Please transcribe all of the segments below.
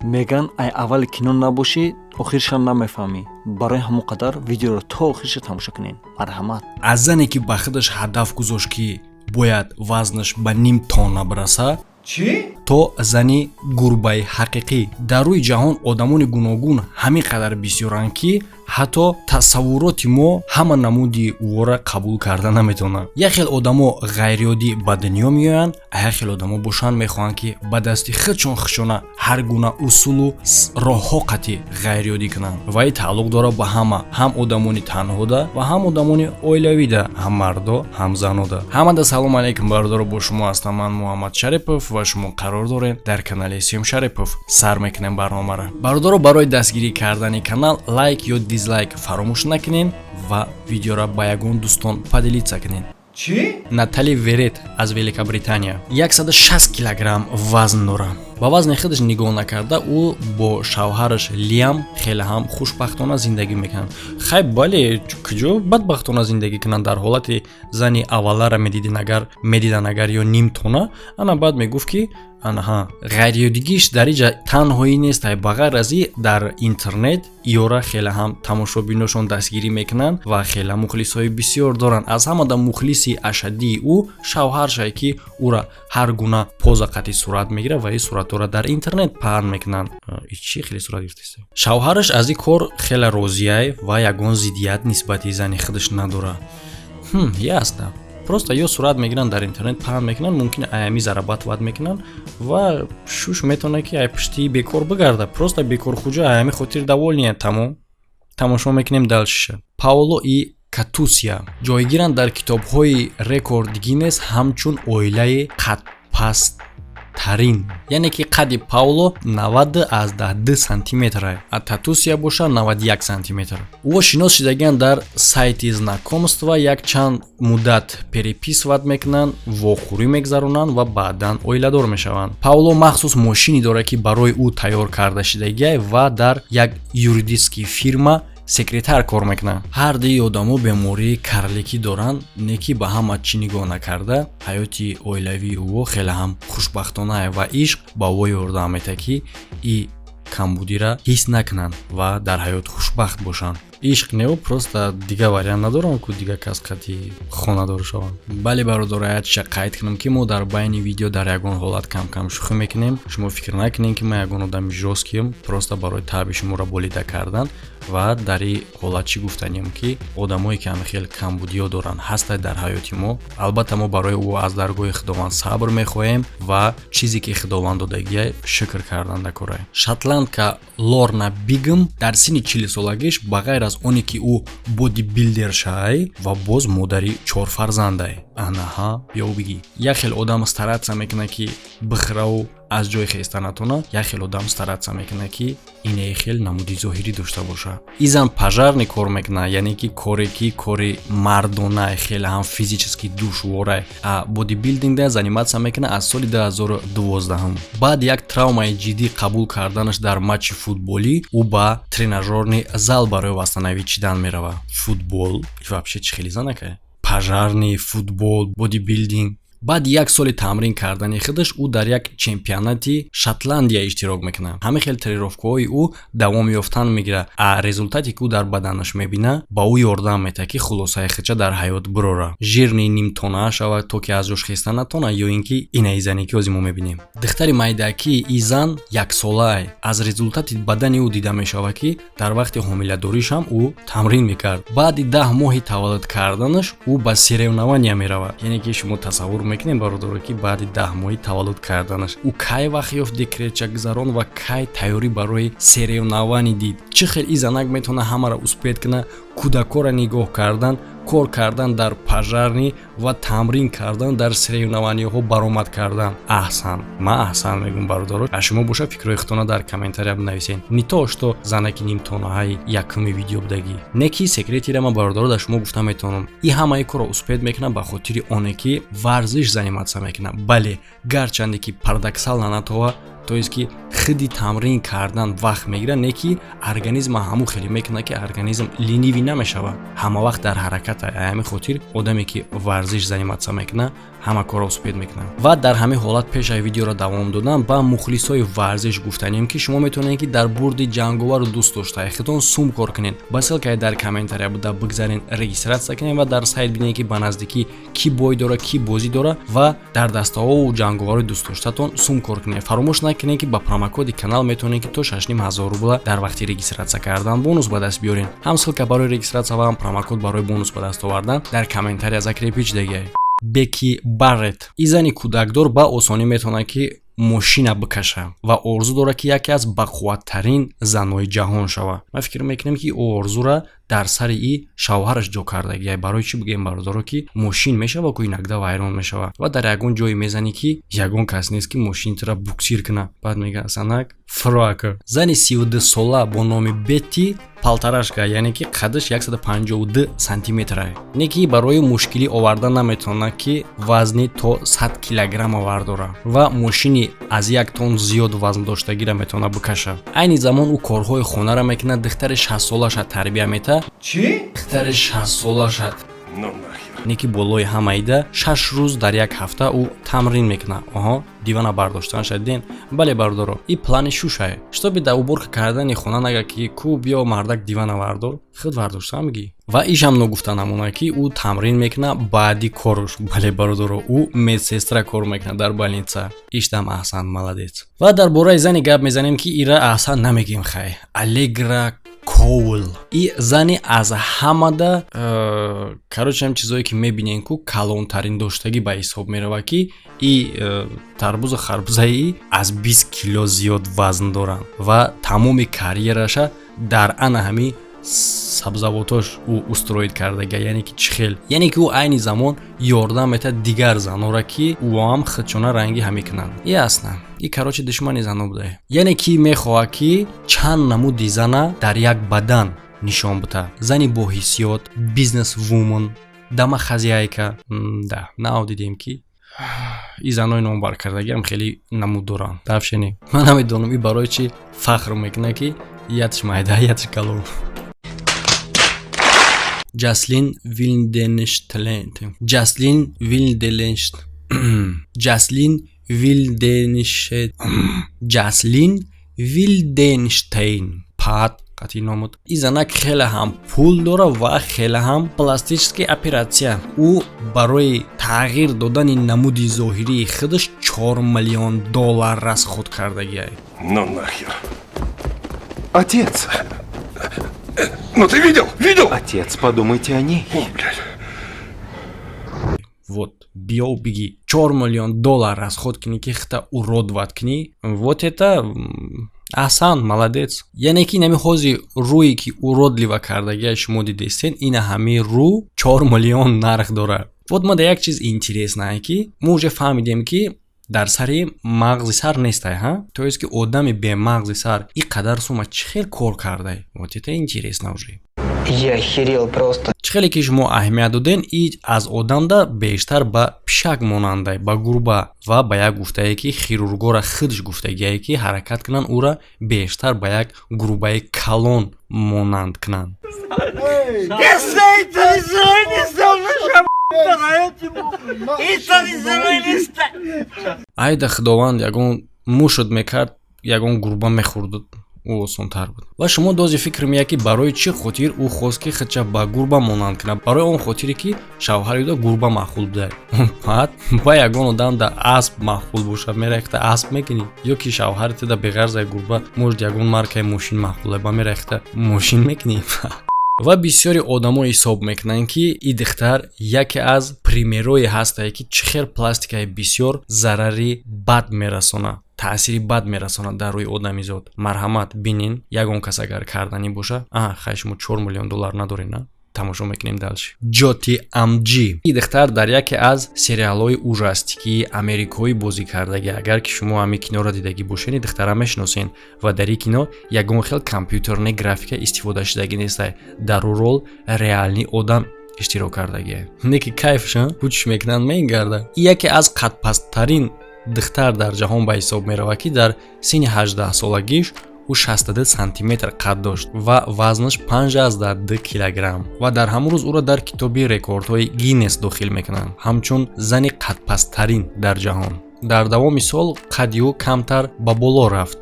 меган ай аввали кино набошӣ охиршан намефаҳмӣ. барои ҳамон қадар видеоро то охирша тамошо кунед. марҳамат. аз зане ки ба худаш ҳадаф гузошт ки бояд вазнаш ба ним тонна бараса, чӣ? то зани гурбаи ҳақиқӣ. дар рӯи ҷаҳон одамони гуногун ҳамин қадар бисёранд ки ҳатто тасаввуроти мо ҳама намуди ӯро қабул карда наметавонанд. як хел одамо ғайриёдӣ ба дунё меоянд, як хел одамо бошанд мехоҳанд ки ба дасти худшон хушона ҳар гуна усулу роҳҳо қатъи ғайриёдӣ кунанд. вай тааллуқ дора ба ҳама, ҳам одамони танҳода ва ҳам одамони оилавида, ҳам мардо, ҳам занода. ҳамада салом алейкум бародаро, бо шумо ҳастам ман Муҳаммад Шарипов ва шумо қарор доред дар канали Сем Шарипов. сар мекунем барномаро. бародаро, барои дастгирӣ кардани канал лайк ё дизлайк фаромӯш накунед ва видеоро ба ягон дӯстон падилитса кунед. чӣ? Натали Верет аз Великобритания 160 килограмм вазн дорад. ба вазни худаш нигоҳ накарда ӯ бо шавҳараш Лиам хеле ҳам хушбахтона зиндагӣ мекунанд. хай бале, куҷо бадбахтона зиндагӣ кунанд дар ҳолати зани аввалара медидан агар ё нимтона, ана баъд мегуфт ки анаҳа ғайриёдигиш дар иҷа танҳоӣ нест, ба ғайр аз и дар интернет иёра хеле ҳам тамошобиношон дастгирӣ мекунанд ва хеле мухлисҳои бисёр доранд. аз ҳамада мухлиси ашаддии ӯ шавҳаршай ки ӯра ҳар гуна поза қатъи сурат мегирад ва ин суратҳоро дар интернет паҳн мекунанд. чӣ хеле сурат гирифтаст? шавҳараш аз ин кор хеле розияй ва ягон зиддият нисбати зани худаш надорад. ясна. просто ё сурат мегиранд дар интернет паҳн мекунанд, мумкин аями зарабат вад мекунанд ва шуш метавона ки ай пушти бекор бигарда. просто бекорхуҷа аями хотир даволния. тамом тамошо мекунем далшиша. Пауло и Катусия ҷойгиранд дар китобҳои рекорд Гиннес ҳамчун оилаи қадпасттарин, яъне ки қадди Пауло 90 сантиметр, а Татусия боша 91 сантиметр. ӯ шинос шудагианд дар сайти знакомства, якчанд муддат переписват мекунанд, вохӯрӣ мегзаронанд ва баъдан оиладор мешаванд. Пауло махсус мошини дорад ки барои ӯ тайёр карда шудагиай ва дар як юридический фирма секретар кор мекунад. ҳар дуи одамо бемории карликӣ доранд, не ки ба ҳама чӣ нигоҳ накарда ҳаёти оилавии ӯ хеле ҳам хушбахтона ва ишқ ба ӯ ёрдам метавад ки и камбудиро ҳис накунанд ва дар ҳаёт хушбахт бошанд. ишқ не просто дига вариант надорам ку дига кас қатъи хонадор шаванд. бале бародаро, ячиша қайд кунам ки мо дар байни видео дар ягон ҳолат кам шӯхӣ мекунем. шумо фикр накунед ки ман ягон одами жестким просто барои таъби шуморо болида кардан ва дар ин ҳолат чӣ гуфтанем ки одамое ки хеле камбудиё доранд ҳастанд дар ҳаёти мо. албатта мо барои ӯ аз даргоҳи худованд сабр мехоҳем ва чизе ки худованд додагиай шукр кардан дакорай. шотландка Лорна Бигм дар синни 40 солагиш ба ғайр аз оне ки ӯ бодибилдер шай ва боз модари 4 фарзандай. анаҳа бё бигӣ. як хел одам старатса мекунад ки бихӯраву аз ҷои хеста натона, як хел одам старатса мекунад ки ине хел намуди зоҳирӣ дошта боша. изан пожарный кор мекунад, яъне ки кори мардона хеле ҳам физически душворай. а бодибилдингда заниматсия мекунад аз соли 2012. баъд як травмаи ҷиддӣ қабул карданаш дар матчи футболӣ, ӯ ба тренажерный зал барои вастанавӣ чидан меравад. футбол вообще чӣ хеле занакай? пожарный, футбол, бодибилдинг. баъди як соли тамрин кардани худаш ӯ дар як чемпионати Шотландия иштирок мекунад. ҳамин хел тренировкаҳои ӯ давом ёфтан мегирад, а результате ки ӯ дар баданаш мебинад ба ӯ ёрдам метавад ки хулосаи худша дар ҳаёт бирора. жирни нимтона шавад то ки аз ҷош хеста натона, ё ин ки инаи зане ки ҳозир мо мебинем. духтари майдакии и зан яксолаай. аз результати бадани ӯ дида мешавад ки дар вақти ҳомиладориш ҳам ӯ тамрин мекард. баъди 10 моҳи таваллуд карданаш ӯ ба соревнования меравад. яъне ки шумо тасаввур мекунем бародаро ки баъди 10 моҳи таваллуд карданаш ӯ кай вақт ёфт декретча гузарон ва кай тайёрӣ барои соревнование дид. чӣ хел и занак метавона ҳамаро успеҳ кунад, кӯдакора нигоҳ кардан, кор кардан дар пожарни ва тамрин кардан дар соревнованияҳо баромад кардан. аҳсан, ман аҳсан мегӯям бародаро. а шумо боша фикрҳои худтона дар комментария бинависед. не то што занаки нимтонаҳаи якуми видео будагӣ, не ки секретира ман бародаро да шумо гуфта метавонам. и ҳамаи корро успеҳ мекунам ба хотири оне ки варзиш заниматсия мекунам. бале, гарчанде ки парадоксална натова то есть ки хиди тамрин кардан вақт мегира, не ки организм ҳамун хеле мекуна ки организм ленивӣ намешава, ҳама вақт дар ҳаракат ай. Ҳамин хотир одаме ки варзиш заниматса мекуна, ҳама корро успед мекуна. Ва дар ҳамин ҳолат пеша видеоро давом додам, ба мухлисои варзиш гуфтанем ки шумо метавонед ки дар бурди ҷанговару дӯст доштаи худтон сум кор кунед. Ба ссилкаи дар комментария буда бигзарен, регистратсия кунед ва дар сайт бинед ки ба наздикӣ ки бой дора, ки бозӣ дора ва дар дастаҳову ҷанговарои дӯстдоштатон сум кор кунед. Фаромӯш накунед ки ба промокоди канал метавонед ки то 6500 рубла дар вақти регистратсия кардан бонус ба даст биёред. ҳам ссилка барои регистратсия ва ҳам промокод барои бонус ба даст овардан дар комментария закрепич дегай. Беки Баррет изани кӯдакдор ба осонӣ метавонад ки мошина бикаша ва орзу дорад ки яке аз бақувваттарин занои ҷаҳон шава. Ман фикр мекунам ки ӯ орзура дар сари и шавҳараш ҷо кардагия. Барои чӣ бигем бардоро ки мошин мешава ки инагда вайрон мешава ва дар ягон ҷое мезанӣ ки ягон кас нест ки мошинатро буксир куна. Баъд мега санак фроака. Зани 32 сола бо номи Бетти палтарашка, яъне ки қаддаш 152 сантиметр. Не ки барои мушкилӣ овардан наметавонад ки вазни то 100 килограмма вардора ва мошини аз 1 тонн зиёд вазн доштагиро метавонад бикаша. Айни замон ӯ корҳои хонаро мекунад. Духтари 6 солаша тарбия мета. Чӣ? Духтари 6 солаша. Не ки болои ҳамаида 6 рӯз дар як ҳафта ӯ тамрин мекунад. Оҳо, дивана бардоштан шадиден? Бале бардоро. И плани шушае. Штоби да уборка кардани хона нага ки ку биё мардак дивана вардор. Худ вардоштан миги. Ва ишам ногуфта намона ки ӯ тамрин мекунад баъди корш. Бале бардоро. Ӯ медсестра кор мекунад дар больница. Иштам аҳсан, маладец. Ва дар бораи зани гап мезанем ки ира аҳсан намегим хай. Аллегра Коул. И зани аз ҳамада короче ҳам чизое ки мебинем ку калонтарин доштагӣ ба ҳисоб мерава ки и тарбузу харбузаи аз 20 кило зиёд вазн доранд ва тамоми карьераша дар ана ҳами сабзавотош ӯ устроид кардага. Яъне ки чӣ хел? Яъне ки ӯ айни замон ёрдам метад дигар занора ки ӯам худчона рангӣ ҳам мекунанд. Ясна. И короче душмани зано буда. Яъне ки мехоҳад ки чанд намуди зана дар як бадан нишон буда. Зани бо ҳиссиёт, бизнес вуман, дама хазяйка. Да, нао дидем ки и занои номбаркардагиам хеле намуд доранд. Давшени. Ман намедонам и барои чӣ фахр мекунад ки ятш майда, ятш калон. Джаслин Вильденштейн. Джаслин Вильденштейн. Джаслин Вильденштейн. Джаслин Вильденштейн. Пад қати номуд. И занак хеле ҳам пул дора ва хеле ҳам пластическая операция. Ӯ барои тағйир додани намуди зоҳирии худаш $4 миллион расход кардагия. Ну нахер. Отец! Ну ты видел? Видел? Отец, подумайте о ней. О, блядь. Вот, биё биги $4 миллион расход кини ки хта уродват кини. Вот это аҳсан, молодец. Яъне ки нами ҳози рӯи ки уродлива кардагия шумо дидестен, ина ҳами рӯ $4 миллион нарх дорад. Вот ма да як чиз интересное ки мо уже фаҳмидем ки дар сари мағзи сар нестай, ҳа? То есть ки одами бе мағзи сар и қадар сума чӣ хел кор кардай? Вот это интересно уже. Я охерел просто. Чӣ хеле ки шумо аҳамият доден и аз одамда бештар ба пишак монандай, ба гурба ва ба як гуфтае ки хирургора худш гуфтагие ки ҳаракат кунанд ӯра бештар ба як гурбаи калон монанд кунанд. Айда худованд ягон мушуд мекард, ягон гурба мехӯрд, ӯ осонтар буд. Ва шумо дози фикр меяд ки барои чӣ хотир ӯ хост ки худша ба гурба монанд кунад? Барои он хотире ки шавҳари ӯ гурба маъқул буда. Баъд ба ягон одам да асп маъқул боша, мерехта асп мекунӣ, ё ки шавҳарите да беғарзай гурба может ягон маркаи мошин маъқуле, ба мерехта мошин мекунӣ. Ва бисёри одамо ҳисоб мекунанд ки и духтар яке аз примерҳое ҳастае ки чӣ хел пластикаи бисёр зарари бад мерасонад, таъсири бад мерасонад дар рӯи одамизод. Марҳамат бинин, ягон кас агар карданӣ боша, хай шумо $4 миллион надоред, на? тамошо мекунем далши. Ҷоти Амҷи. И духтар дар яке аз сериалҳои ужастикии америкоӣ бозӣ кардагӣ. Агар ки шумо ҳами киноро дидагӣ бошед, духтара мешиносен ва дар ин кино ягон хел компютерни графика истифода шудагӣ нестай. Дар ӯ рол реални одам иштирок кардагӣ. Не ки кайф ша? Пучш мекунанд мегарда. Яке аз қадпасттарин духтар дар ҷаҳон ба ҳисоб меравад, ки дар синни 18 солагиш ӯ 62 сантиметр қад дошт ва вазнаш 52 килограмм ва дар ҳамон рӯз ӯро дар китоби рекордҳои Гиннес дохил мекунанд ҳамчун зани қадпасттарин дар ҷаҳон. дар давоми сол қадди ӯ камтар ба боло рафт.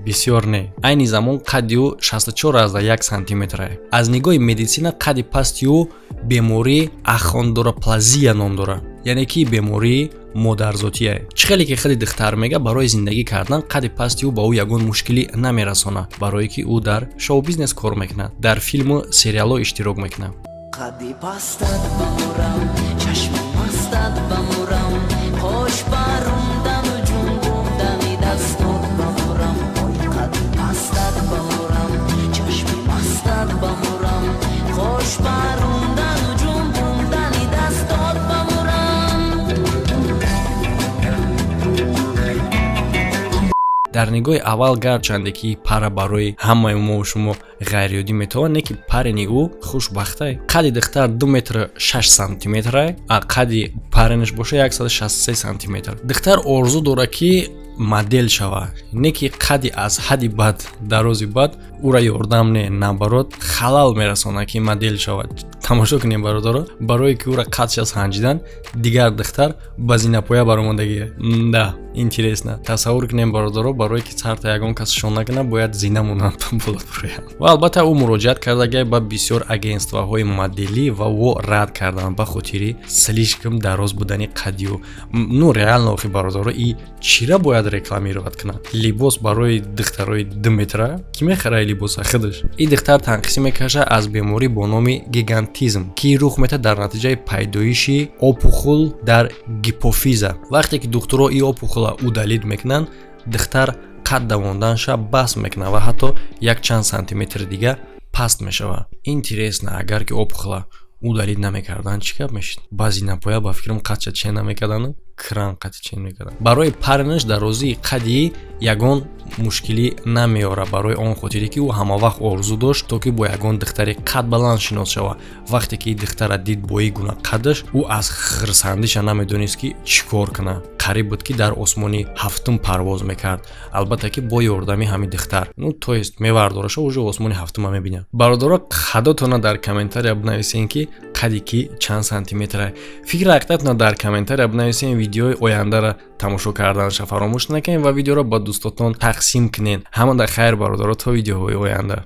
Бисёр не. Айни замон қадди ӯ 64,1 сантиметр аст. Аз нигоҳи медисина қадди пасти ӯ бемории ахондроплазия ном дорад. Яъне ки бемории модарзотӣ аст. Чӣ хеле ки худи духтар мега барои зиндагӣ кардан қадди пасти ӯ ба ӯ ягон мушкилӣ намерасонад, барое ки ӯ дар шоу бизнес кор мекунад, дар филму сериалҳо иштирок мекунад. قدی پستت بمورم چشم مستت بمورم خوش باروندم و جنبوندم دستات بمورم قدی پستت بمورم چشم مستت بمورم خوش باروندم و جنبوندم دستات بمورم. дар нигоҳи аввал гарчанде ки пара барои ҳамаи мо шумо ғайриёдӣ метавонад, не ки парени ӯ хушбахтае. қадди духтар 2 метр 6 сантиметр аст, а қадди паренаш боша 163 сантиметр. Духтар орзу дорад ки модел шавад, не ки қадди аз ҳадди бад дарози бад ӯра ёрдам не, наоборот халал мерасонад ки модел шавад. тамошо кунем бародаро, барое ки ӯра қадша санҷидан дигар духтар ба зинапоя баромандагӣ. Да, интересно. Тасаввур кунем бародаро, барое ки царта ягон кас шон накунад, бояд зина монанд болапурая. Ва албатта ӯ муроҷиат кардагай ба бисёр агентствоҳои моделӣ ва во рад кардан ба хотири слишком дароз будани қадди ӯ. Ну реально охи бародаро, и чира бояд рекламировать кунад? Либос барои духтарои 2 метра? Ки мехарад либоса худаш? И духтар танқисӣ мекаша аз беморӣ бо номи гигантизм, ки рух метад дар натиҷаи пайдоиши опухол дар гипофиза. Вақте ки духтуро и опухола удалид мекунанд, духтар қад давонданша баст мекунад ва ҳатто якчанд сантиметр дига паст мешавад. Интересно, агар ки опухола удалид намекардан чӣ гап мешид? Баъзи напоя ба фикрам қадча чен намекардан, кран қадча чен мекардан. Барои паренаш дарозии қадди ягон мушкилӣ намеёрад, барои он хотире ки ӯ ҳамавақт орзу дошт то ки бо ягон духтари қад баланд шинос шавад. Вақте ки духтара дид бо ин гуна қаддаш, ӯ аз хирсандиша намедонист ки чӣ кор кунад. Қариб буд ки дар осмони ҳафтум парвоз мекард, албатта ки бо ёрдами ҳамин духтар. Ну то есть мевардораша уже осмони ҳафтума мебинад. Бародаро, қаддотона дар комментария бинависен ки қадди ки чанд сантиметр аст. Фикр рахтатона дар комментария бинависен, видеои ояндара тамошо карданашро фаромӯш накунед ва видеоро ба дӯстотон тақсим кунед. Ҳамада хайр бародаро, то видеоҳои оянда.